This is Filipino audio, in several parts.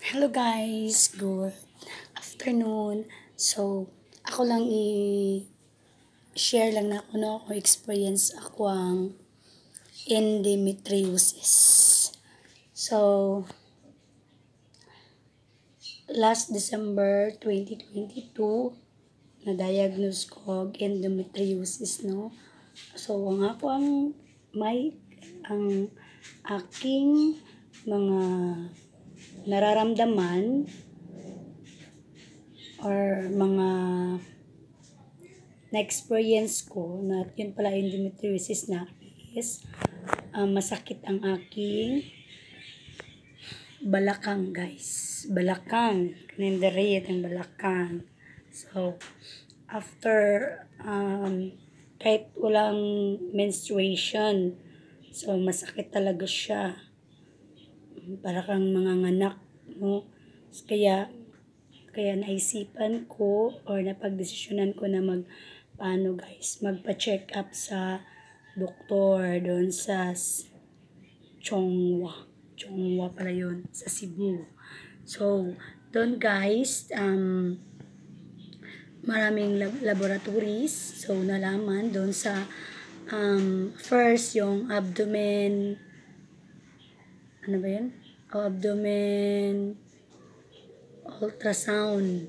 Hello guys, good afternoon. So, ako lang i-share lang na ako no, kung experience ako ang endometriosis. So, last December 2022, na-diagnose ko ang endometriosis, no. So, ang ako ang aking mga nararamdaman or mga na-experience ko na yun pala endometriosis na is masakit ang aking balakang, guys. Balakang, kanindarit ang balakang. So, after kahit walang menstruation, so masakit talaga siya. Para kang manganganak, no? Kaya naisipan ko or napagdesisyonan ko na magpa-check up sa doktor doon sa Chongwa pala yun, sa Cebu. So, doon guys, maraming laboratories. So, nalaman doon sa first yung abdomen, ano ba yun? Abdomen ultrasound.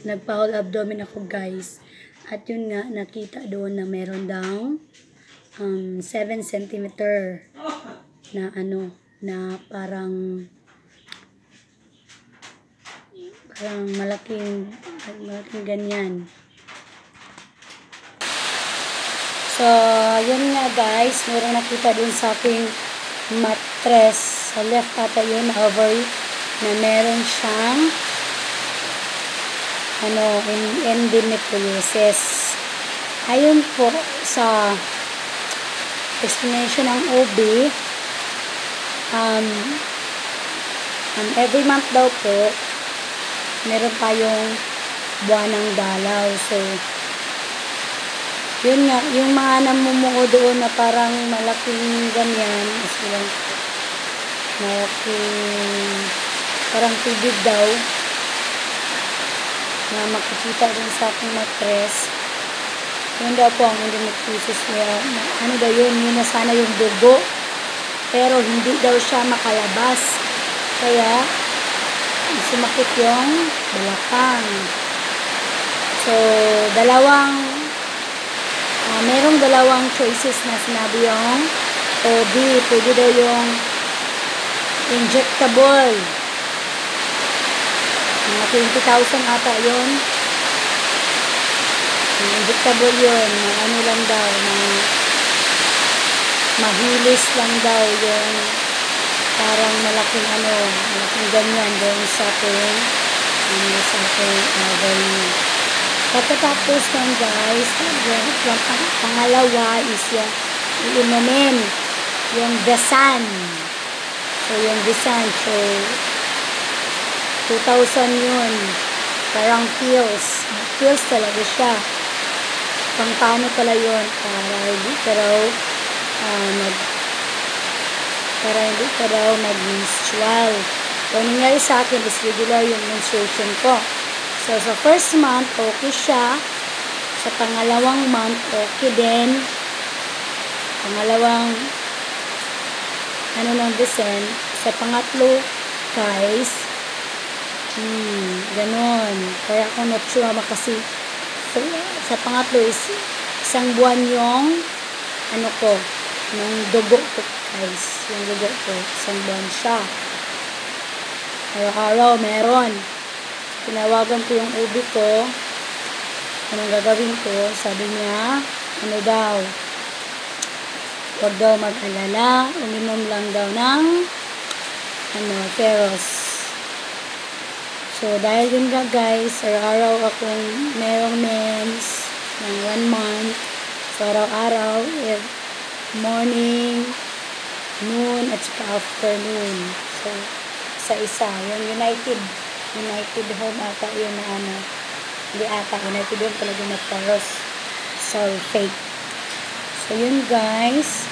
Nagpa-whole abdomen ako guys. At yun nga, nakita doon na meron daw 7 cm na na parang malaking ganyan. So, yun nga guys, meron nakita doon sa aking mattress. Sa left ata yun, ovary, na meron siyang endometriosis. Ayun po sa explanation ng OB, every month daw po meron tayong buwanang dalaw. So, yun nga, yung mga namumuo doon na parang malaking ganyan, malaking parang tubig daw na makikita din sa aking mattress. Yun daw po ang endometriosis niya. Ano daw yun? Yun na sana yung dugo. Pero hindi daw siya makalabas. Kaya, sumakit yung balakang. So, merong dalawang choices na sinabi yung OB. Pwede daw yung injectable. Mga 20,000 ata yun. Injectable yun. Ano lang daw, mahilis lang daw yung parang malaking ganyan doon sa ating ovary. Pagkatapos nun guys, yung pangalawa is yung iinumin, yung Vesan. So, yung Vesan, so 2,000 yun. Parang pills. Pills talaga siya. Pang paano pala yun? Para hindi ka raw mag-menstrual. So, nangyari sa akin is regular yung menstruation ko. So, sa first month, okay siya. Sa pangalawang month, okay din. Pangalawang ng December. Sa pangatlo, guys, ganon. Kaya ako not sure kasi sa pangatlo is isang buwan yung ng dugo ko, guys. Yung dugo ko, isang buwan siya. Araw-araw meron. Tinawagan ko yung OB ko. Anong gagawin ko? Sabi niya, huwag daw mag-alala. Uminom lang daw ng Feros. So, dahil yun nga guys, araw-araw akong merong mens ng 1 month. So, araw-araw, morning, noon, at saka afternoon. So, isa-isa. Yung United Home ata yun na hindi ata, United Home talaga na Feros sulfate. So, yun guys.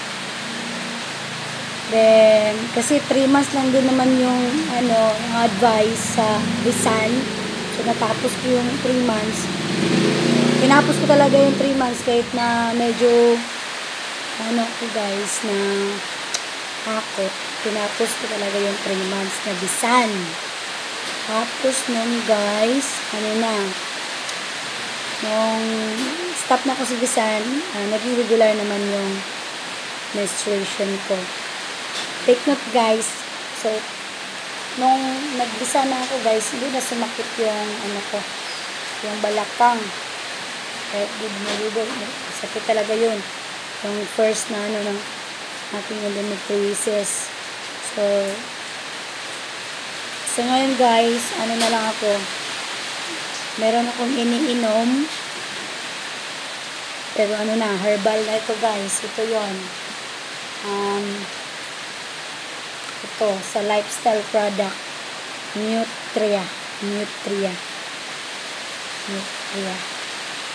Then, kasi 3 months lang din naman yung, yung advice sa Visan. So, natapos ko yung 3 months. Tinapos ko talaga yung 3 months kahit na medyo, ko guys, na takot. Tinapos ko talaga yung 3 months na Visan. Tapos nun guys, nung stop na ko sa Visan, naging regular naman yung menstruation ko. Take note guys, so, nung nag-Visa na ako guys, hindi na sumakit yung, yung balakang. Kahit sakit talaga yun. Yung first na, ng aking endometriosis. So ngayon guys, na lang ako, meron akong iniinom, pero herbal na ito guys, ito yon. Ito, sa lifestyle product, Nutria.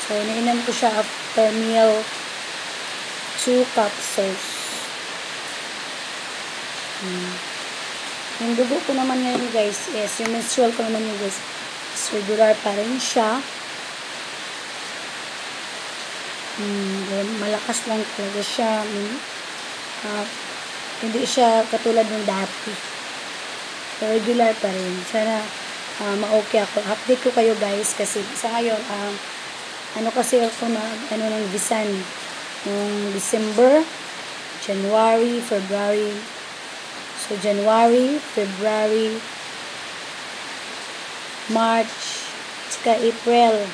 So, iniinom ko siya after meal, 2 capsules. Yung dugo ko naman ngayon guys, yung menstrual ko naman yun guys, regular pa rin siya. Malakas lang talaga siya. Hindi siya katulad ng dati. Regular pa rin. Sana ma-okay ako. Update ko kayo guys kasi sa ngayon, kasi ako ng Visan. Noong December, January, February. So, January, February, March, saka April.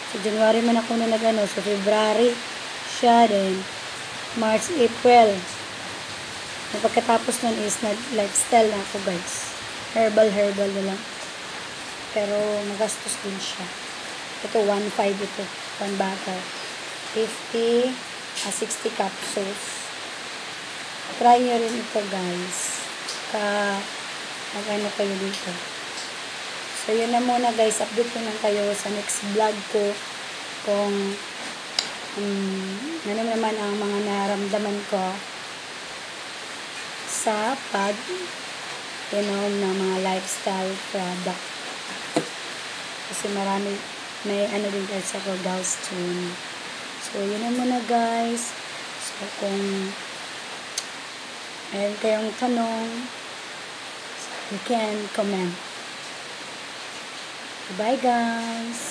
So, January man ako na so February siya din. March, April. Pagkatapos nun is lifestyle na ako guys. Herbal na lang. Pero magastos din siya. Ito 1.5 ito. 1 bottle. 60 capsules. Try nyo rin ito guys. Kayo dito. So yun na muna guys. Update ko lang kayo sa next vlog ko. Kung ano naman ang mga naramdaman ko sa pag-inom ng mga lifestyle product. Kasi may din guys ako gallstone. So, yun na muna guys. So, kung meron kayong tanong, you can comment. Bye guys!